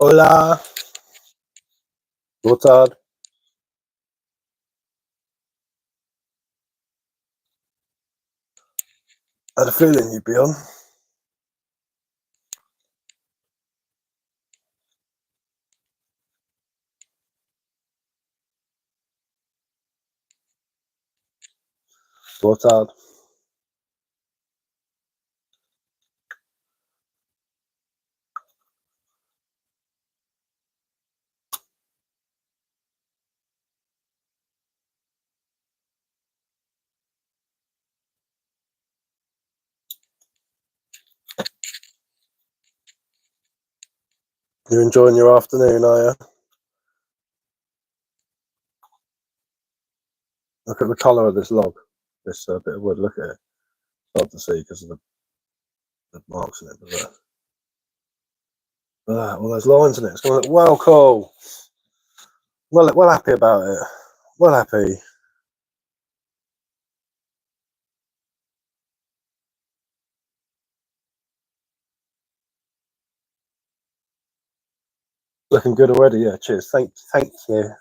Hola. Boa tarde. I had a feeling you'd be on. Boa tarde. You're enjoying your afternoon, are you? Look at the colour of this log. This bit of wood. Look at it. It's hard to see because of the marks in it. But all those lines in it. It's going to look well cool. Well happy about it. Well happy. Looking good already. Yeah. Cheers. Thanks you.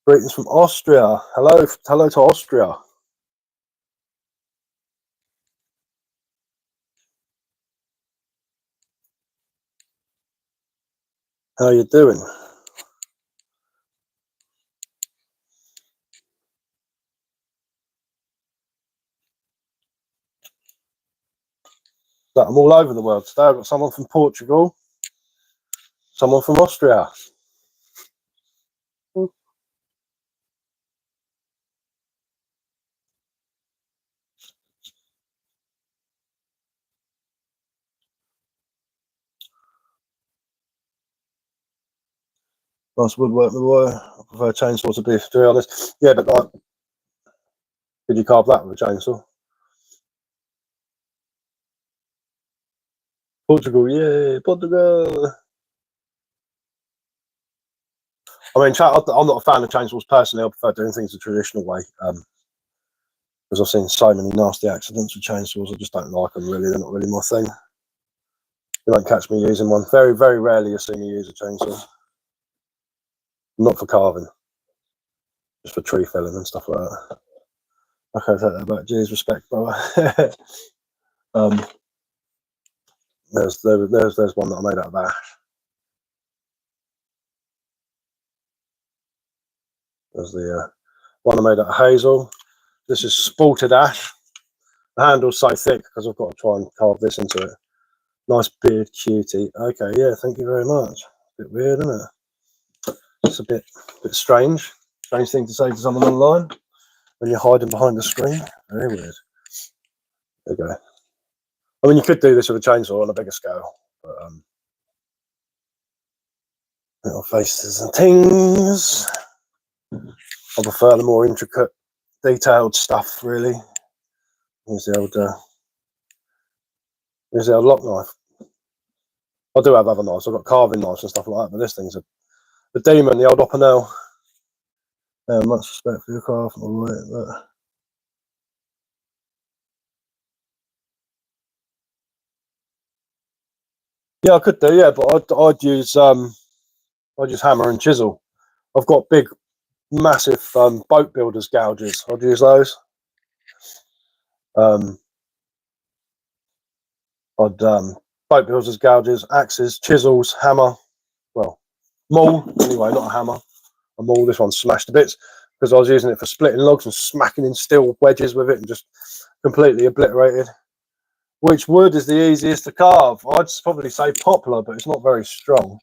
Greetings from Austria. Hello to Austria. How you doing? So I'm all over the world today. I've got someone from Portugal, someone from Austria. Nice woodwork, my boy. I prefer chainsaw to be honest. Yeah, but like, could you carve that with a chainsaw? Portugal, yeah, Portugal. I mean, I'm not a fan of chainsaws personally. I prefer doing things the traditional way. Because I've seen so many nasty accidents with chainsaws. I just don't like them really. They're not really my thing. You won't catch me using one. Very, very rarely you see me use a chainsaw. Not for carving, just for tree felling and stuff like that. Okay, take that back. Cheers, respect, brother. There's one that I made out of ash. There's the one I made out of hazel. This is spalted ash. The handle's so thick because I've got to try and carve this into it. Nice beard cutie. Okay, yeah, thank you very much. Bit weird, isn't it? It's a bit strange. Strange thing to say to someone online when you're hiding behind the screen. Very weird. There you go. I mean, you could do this with a chainsaw on a bigger scale, but little faces and things. I prefer the more intricate, detailed stuff, really. Here's the old lock knife. I do have other knives. I've got carving knives and stuff like that, but this thing's a demon, the old Opinel. Much respect for your craft, all right, but yeah, I could do, yeah, but I'd use hammer and chisel. I've got big, massive boat builders gouges. I'd use those. I'd boat builders gouges, axes, chisels, hammer. Well, maul anyway, not a hammer. A maul. This one's smashed to bits because I was using it for splitting logs and smacking in steel wedges with it and just completely obliterated. Which wood is the easiest to carve? I'd probably say poplar, but it's not very strong.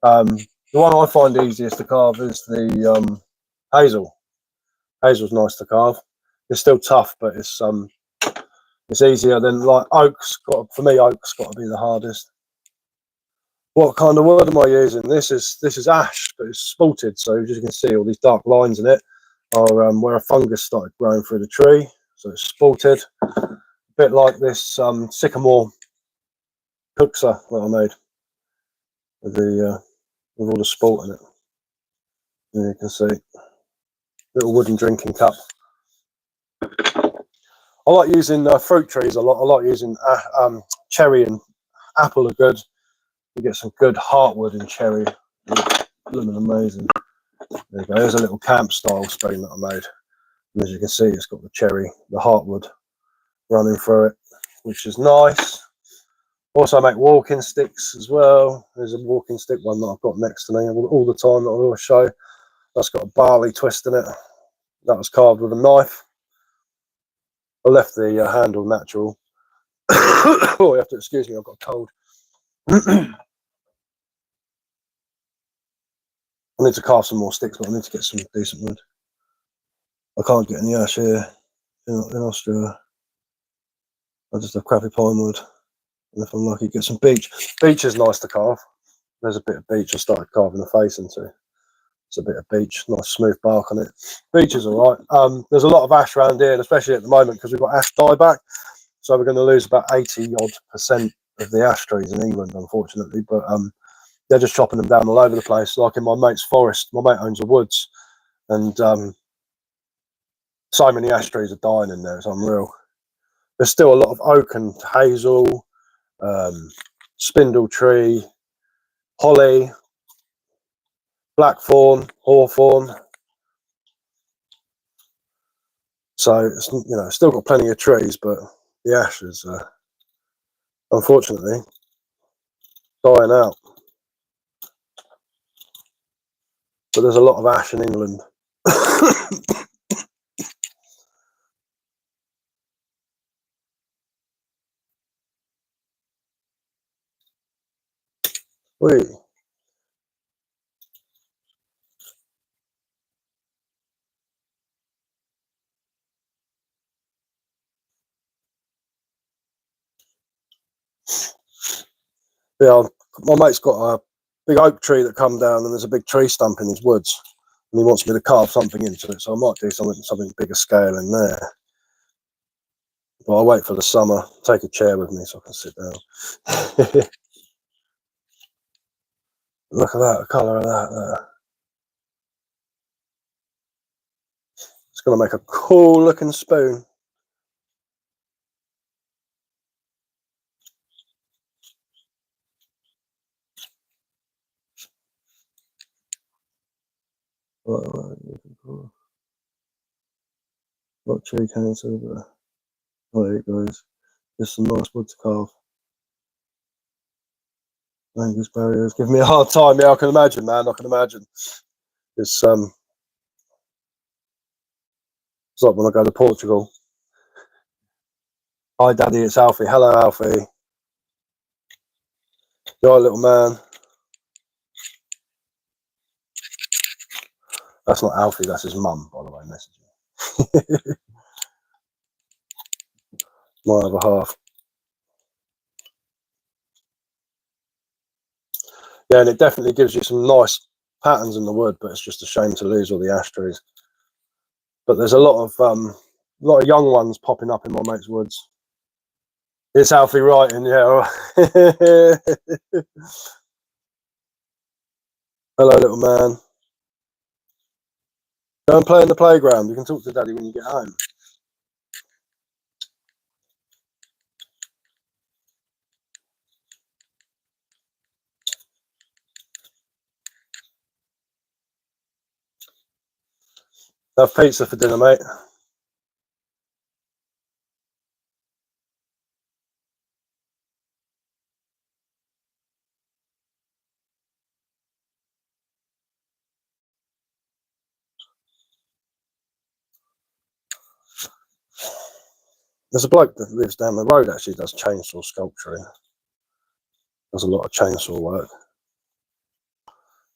The one I find easiest to carve is the hazel. Hazel's nice to carve. It's still tough, but it's easier than like oak's. For me, oak's got to be the hardest. What kind of wood am I using? This is ash, but it's spalted, so as you can see, all these dark lines in it are where a fungus started growing through the tree. So it's spalted, a bit like this sycamore cookser that I made with all the spalt in it. There you can see, little wooden drinking cup. I like using fruit trees a lot. I like using cherry and apple are good. You get some good heartwood and cherry. Blooming amazing. There you go. There's a little camp style spoon that I made. And as you can see, it's got the cherry, the heartwood running through it, which is nice. Also, I make walking sticks as well. There's a walking stick one that I've got next to me all the time that I always show. That's got a barley twist in it. That was carved with a knife. I left the handle natural. Oh, you have to excuse me, I've got a cold. I need to carve some more sticks, but I need to get some decent wood. I can't get any ash here in Austria. I just have crappy pine wood. And if I'm lucky, get some beech. Beech is nice to carve. There's a bit of beech I started carving the face into. It's a bit of beech, nice smooth bark on it. Beech is all right. There's a lot of ash around here, and especially at the moment because we've got ash dieback. So we're going to lose about 80% of the ash trees in England, unfortunately. But they're just chopping them down all over the place. Like in my mate's forest, my mate owns the woods, and so many ash trees are dying in there. It's unreal. There's still a lot of oak and hazel, spindle tree, holly, blackthorn, hawthorn. So it's, you know, still got plenty of trees, but the ash is unfortunately dying out. But there's a lot of ash in England. Wait. Yeah, my mate's got a big oak tree that come down, and there's a big tree stump in his woods, and he wants me to carve something into it. So I might do something bigger scale in there. But I'll wait for the summer. Take a chair with me so I can sit down. Look at that, the colour of that there. It's going to make a cool looking spoon. Not tree cancer, but oh, there it goes. Just some nice wood to carve. Language barriers give me a hard time. Yeah, I can imagine, man. I can imagine. It's like when I go to Portugal. Hi, Daddy. It's Alfie. Hello, Alfie. You're a little man. That's not Alfie. That's his mum, by the way. Messaging. My other half. Yeah, and it definitely gives you some nice patterns in the wood, but it's just a shame to lose all the ash trees. But there's a lot of young ones popping up in my mate's woods. It's Alfie writing, yeah. Hello, little man. Go and play in the playground. You can talk to Daddy when you get home. Have pizza for dinner, mate. There's a bloke that lives down the road, actually does chainsaw sculpturing. Does a lot of chainsaw work.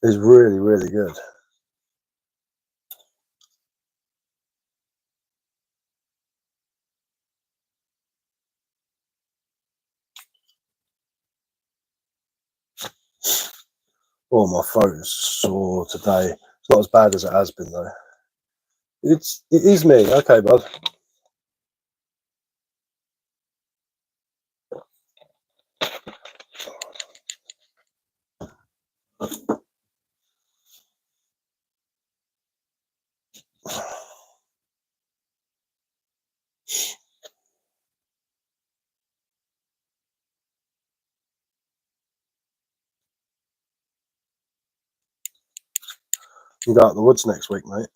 He's really, really good. Oh, my throat is sore today. It's not as bad as it has been though. It is me. Okay, bud. You can go out the woods next week, mate.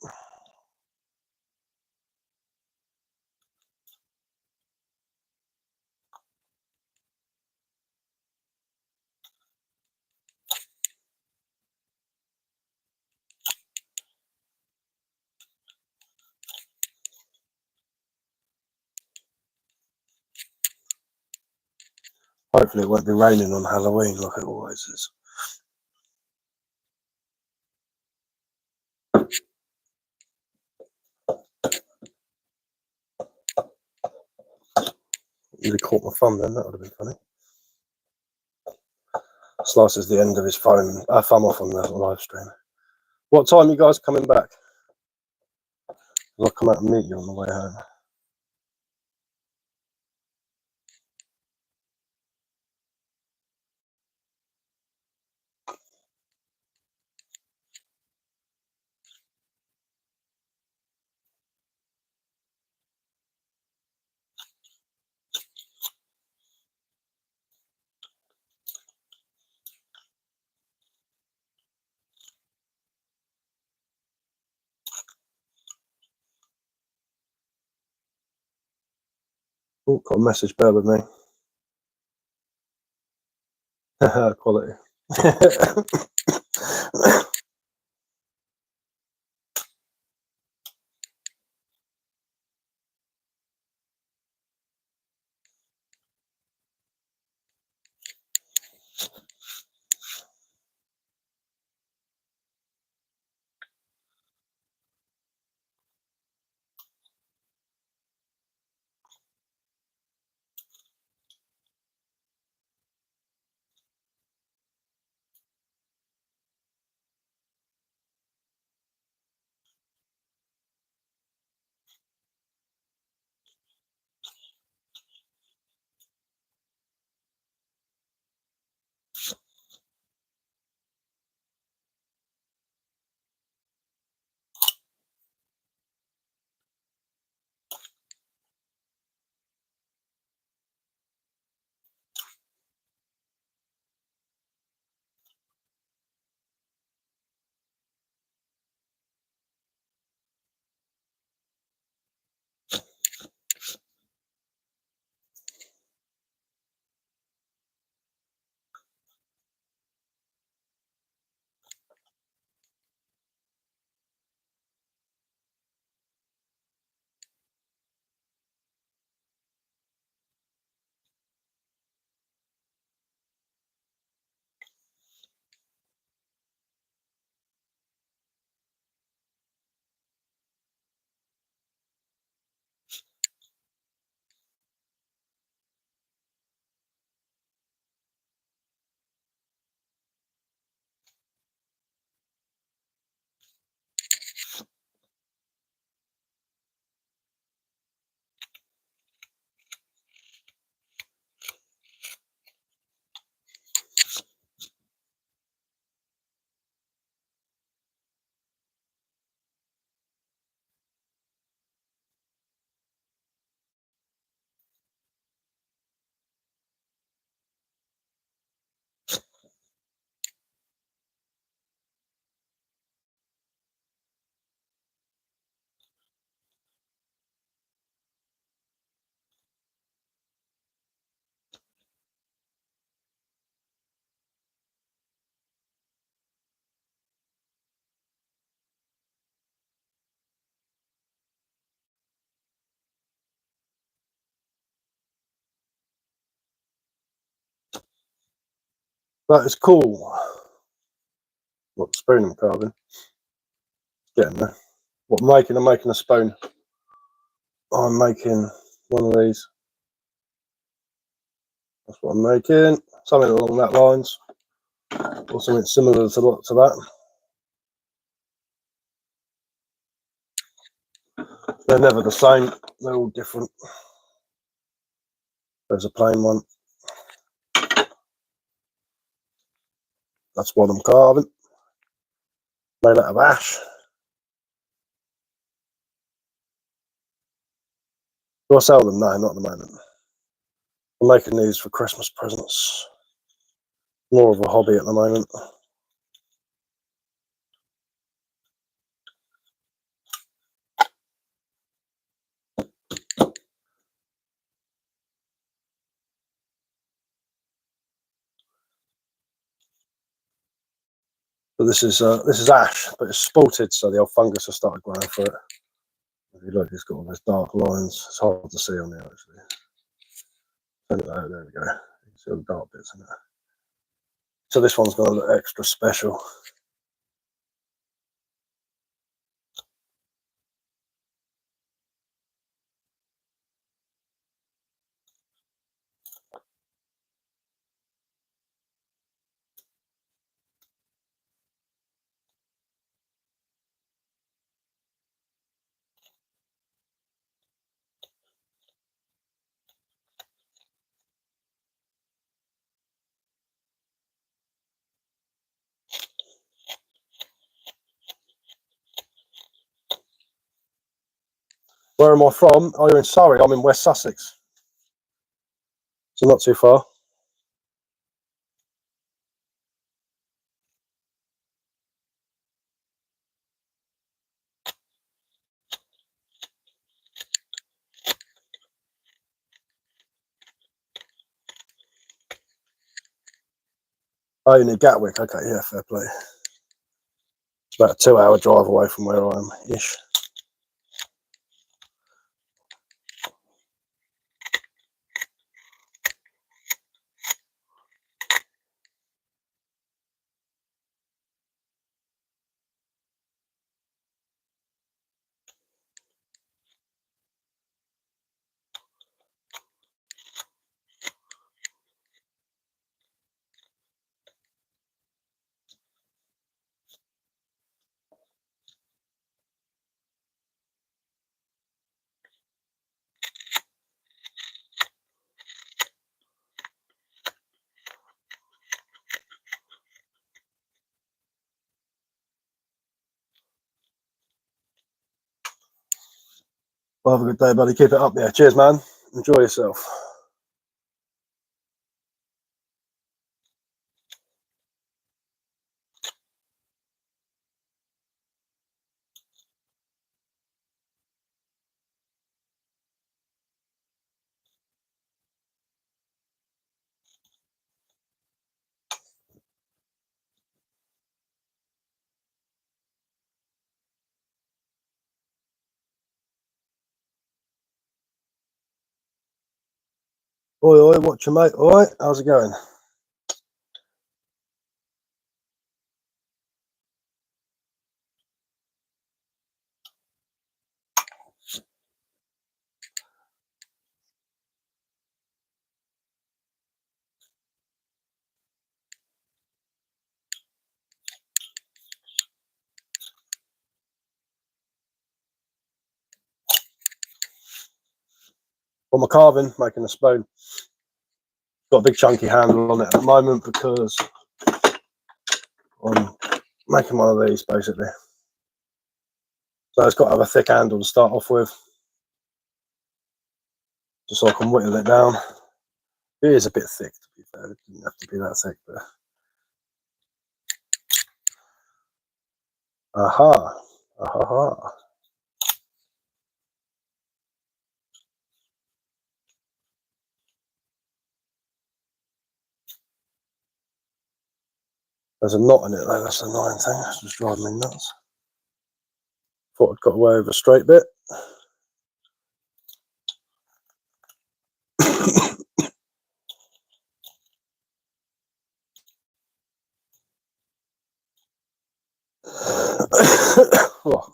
Hopefully it won't be raining on Halloween like it always is. Really caught my thumb then, that would have been funny. Slices the end of his thumb off on the live stream. What time are you guys coming back? I'll come out and meet you on the way home. Oh, got a message, bear with me. Quality. That is cool. What spoon I'm carving? Getting there. What I'm making a spoon. I'm making one of these. That's what I'm making. Something along that lines. Or something similar to that. They're never the same. They're all different. There's a plain one. That's what I'm carving. Made out of ash. Do I sell them? No, not at the moment. I'm making these for Christmas presents. More of a hobby at the moment. But this is ash, but it's spalted, so the old fungus has started growing through it. If you look, it's got all those dark lines. It's hard to see on there actually. There we go. You can see all the dark bits in it. So this one's going to look extra special. Where am I from? Oh, you're in Surrey. I'm in West Sussex. So not too far. Oh, you're near Gatwick. Okay, yeah, fair play. It's about a 2-hour drive away from where I am-ish. Well, have a good day, buddy. Keep it up. Yeah, cheers, man. Enjoy yourself. Oi, oi, watch your mate. All right, how's it going? Got my carving, making a spoon. Got a big chunky handle on it at the moment because I'm making one of these basically. So it's got to have a thick handle to start off with, just so I can whittle it down. It is a bit thick, to be fair. It didn't have to be that thick, but aha, aha. There's a knot in it though. That's the annoying thing. That's just driving me nuts. Thought I'd got away with a straight bit. Oh.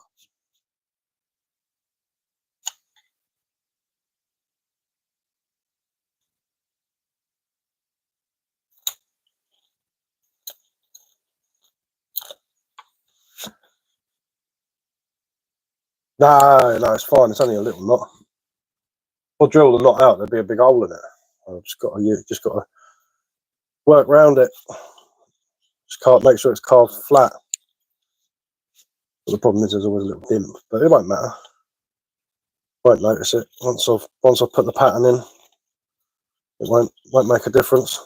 No, no, it's fine. It's only a little knot. I'll drill the knot out. There'll be a big hole in it. I've just got to work around it. Just can't make sure it's carved flat. But the problem is there's always a little dimp, but it won't matter. Won't notice it once I've put the pattern in. It won't make a difference.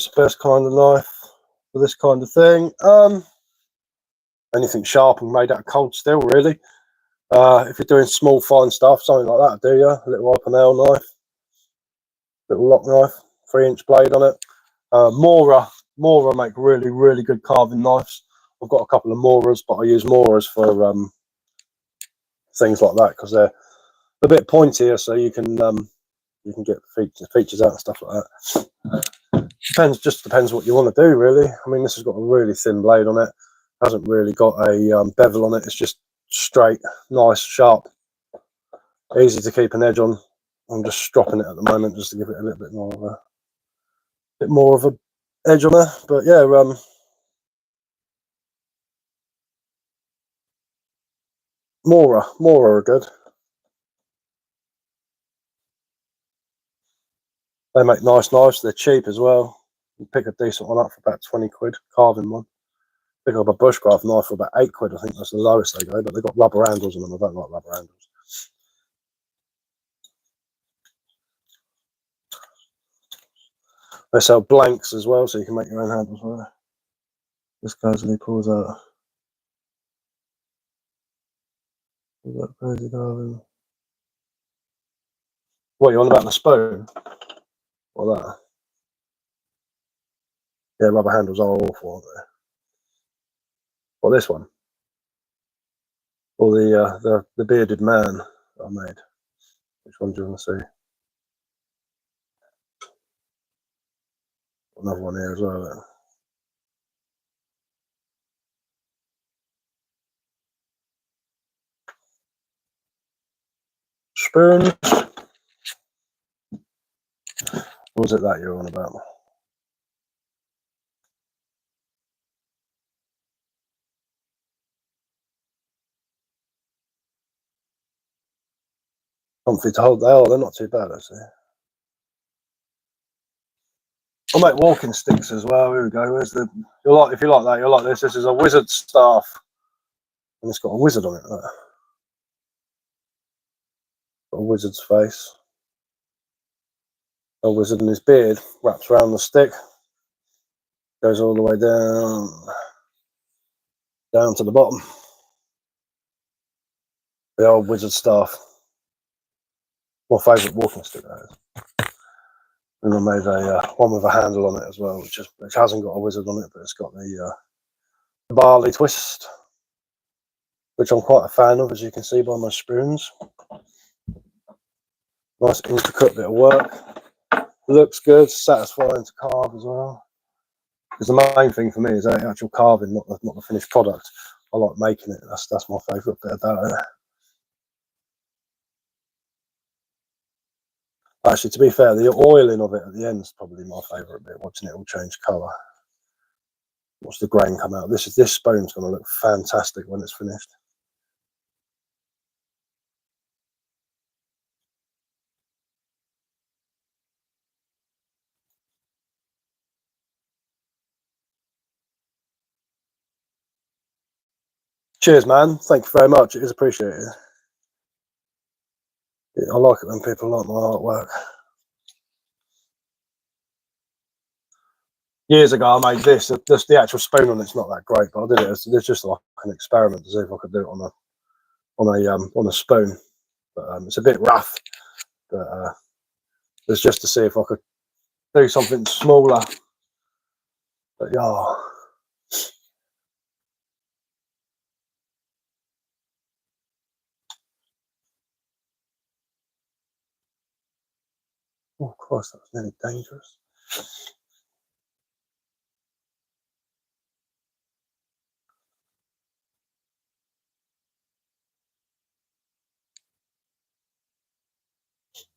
What's the best kind of knife for this kind of thing? Anything sharp and made out of cold steel, really. If you're doing small, fine stuff, something like that, do you? A little nail knife, little lock knife, 3-inch blade on it. Mora make really, really good carving knives. I've got a couple of Moras, but I use Moras for things like that because they're a bit pointier, so you can get features out and stuff like that. Just depends what you want to do, really. I mean, this has got a really thin blade on it. Hasn't really got a bevel on it. It's just straight, nice, sharp, easy to keep an edge on. I'm just stropping it at the moment just to give it a little bit more of a edge on there. But yeah, Mora are good. They make nice knives. They're cheap as well. You pick a decent one up for about 20 quid, carving one. Pick up a bushcraft knife for about 8 quid. I think that's the lowest they go, but they've got rubber handles on them. I don't like rubber handles. They sell blanks as well, so you can make your own handles with it. This goes and he pulls out. That crazy carving. What, you on about the spoon? Or that? Yeah, rubber handles are awful, aren't they? Or this one? Or the bearded man that I made? Which one do you want to see? Another one here as well. Then. Spoons. What was it that you're on about? Comfy to hold. They're not too bad, actually. I'll make walking sticks as well. Here we go. Where's the? If you like that, you'll like this. This is a wizard staff, and it's got a wizard on it. Look. Got a wizard's face. A wizard and his beard wraps around the stick. Goes all the way down to the bottom. The old wizard staff. My favourite walking stick, that is. And I made a one with a handle on it as well, which hasn't got a wizard on it, but it's got the barley twist, which I'm quite a fan of, as you can see by my spoons. Nice intricate bit of work. Looks good, satisfying to carve as well. Because the main thing for me is the actual carving, not the finished product. I like making it. That's my favourite bit about it. Actually, to be fair, the oiling of it at the end is probably my favourite bit. Watching it all change colour. Watch the grain come out. This spoon's going to look fantastic when it's finished. Cheers, man. Thank you very much. It is appreciated. I like it when people like my artwork. Years ago, I made this. Just the actual spoon on it's not that great, but I did it. It's just like an experiment to see if I could do it on a spoon. But it's a bit rough. But it's just to see if I could do something smaller. But yeah. Oh Christ, that was nearly dangerous.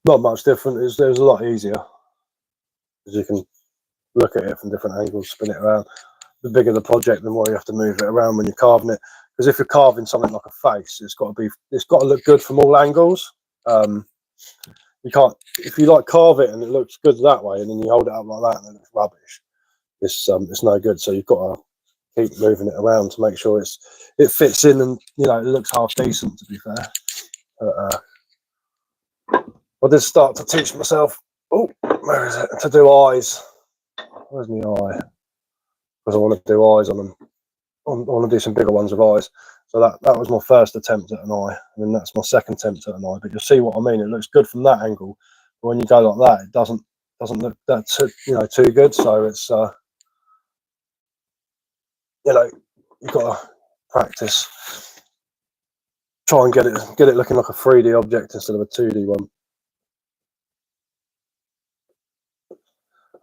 Not much different. It was a lot easier because you can look at it from different angles, spin it around. The bigger the project, the more you have to move it around when you're carving it. Because if you're carving something like a face, it's got to look good from all angles. You can't, if you like carve it and it looks good that way, and then you hold it up like that and it looks rubbish. It's no good. So you've got to keep moving it around to make sure it fits in and it looks half decent. To be fair, but, I did start to teach myself. Oh, where is it? To do eyes. Where's my eye? Because I want to do eyes on them. I want to do some bigger ones with eyes. So that was my first attempt at an eye, and then that's my second attempt at an eye. But you'll see what I mean. It looks good from that angle, but when you go like that, it doesn't look that too good. So it's you've got to practice. Try and get it looking like a 3D object instead of a 2D one.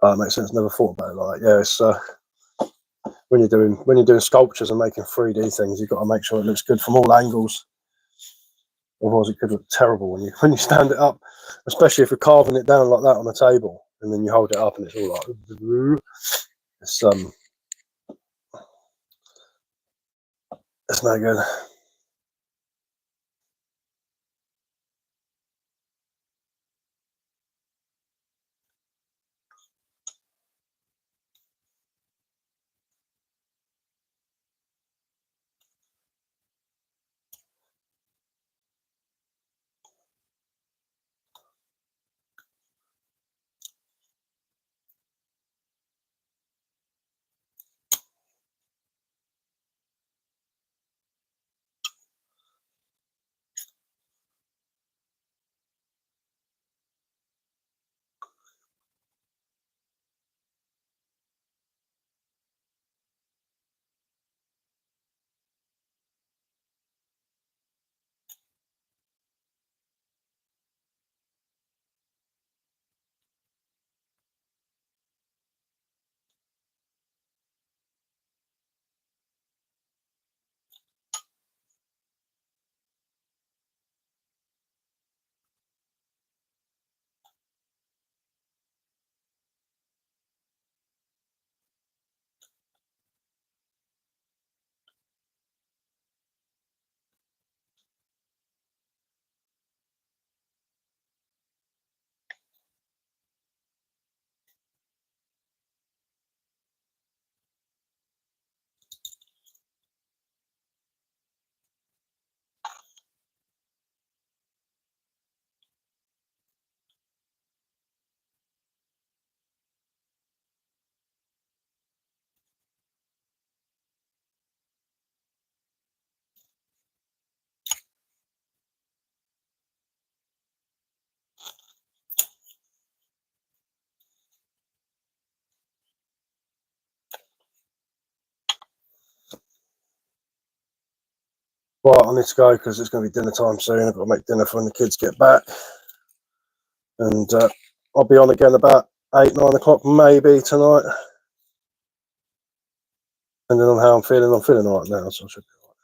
That makes sense. Never thought about it like that. Yeah, it's when you're doing sculptures and making 3D things, you've got to make sure it looks good from all angles. Otherwise, it could look terrible when you stand it up, especially if you're carving it down like that on a table, and then you hold it up and it's all like it's no good. Right, I need to go because it's going to be dinner time soon. I've got to make dinner for when the kids get back, and I'll be on again about 8-9 o'clock maybe tonight, depending on how I'm feeling. I'm feeling all right now, so I should be all right.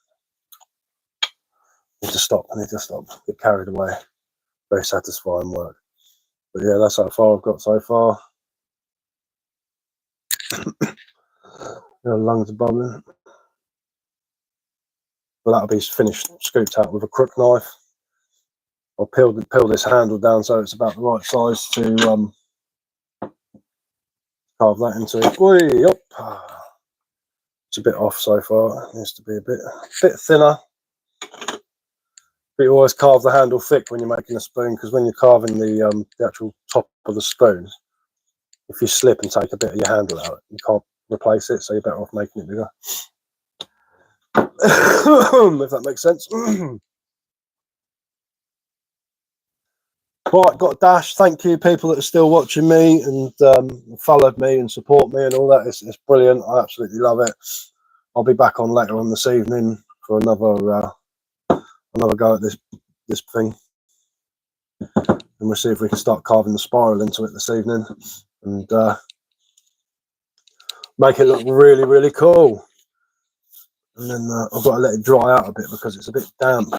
I need to stop. Get carried away. Very satisfying work. But yeah, that's how far I've got so far. Lungs are bubbling. But that'll be finished, scooped out with a crook knife. I'll peel this handle down so it's about the right size to carve that into it. Whee, up. It's a bit off so far. It needs to be a bit thinner. But you always carve the handle thick when you're making a spoon, because when you're carving the actual top of the spoon, if you slip and take a bit of your handle out, you can't replace it, so you're better off making it bigger. If that makes sense. Right, got a dash. Thank you, people that are still watching me and followed me and support me and all that. It's brilliant. I absolutely love it. I'll be back on later on this evening for another go at this thing, and we'll see if we can start carving the spiral into it this evening and make it look really, really cool. And then I've got to let it dry out a bit because it's a bit damp,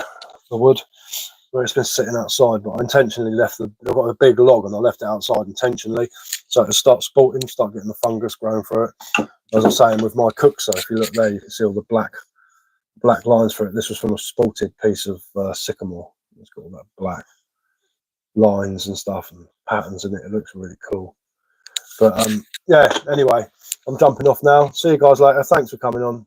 the wood, where it's been sitting outside. But I intentionally left I've got a big log and I left it outside intentionally so it start sprouting, start getting the fungus growing through it. As I'm saying with my cookser, if you look there, you can see all the black lines for it. This was from a spalted piece of sycamore. It's got all that black lines and stuff and patterns in it. It looks really cool. But yeah, anyway, I'm jumping off now. See you guys later. Thanks for coming on.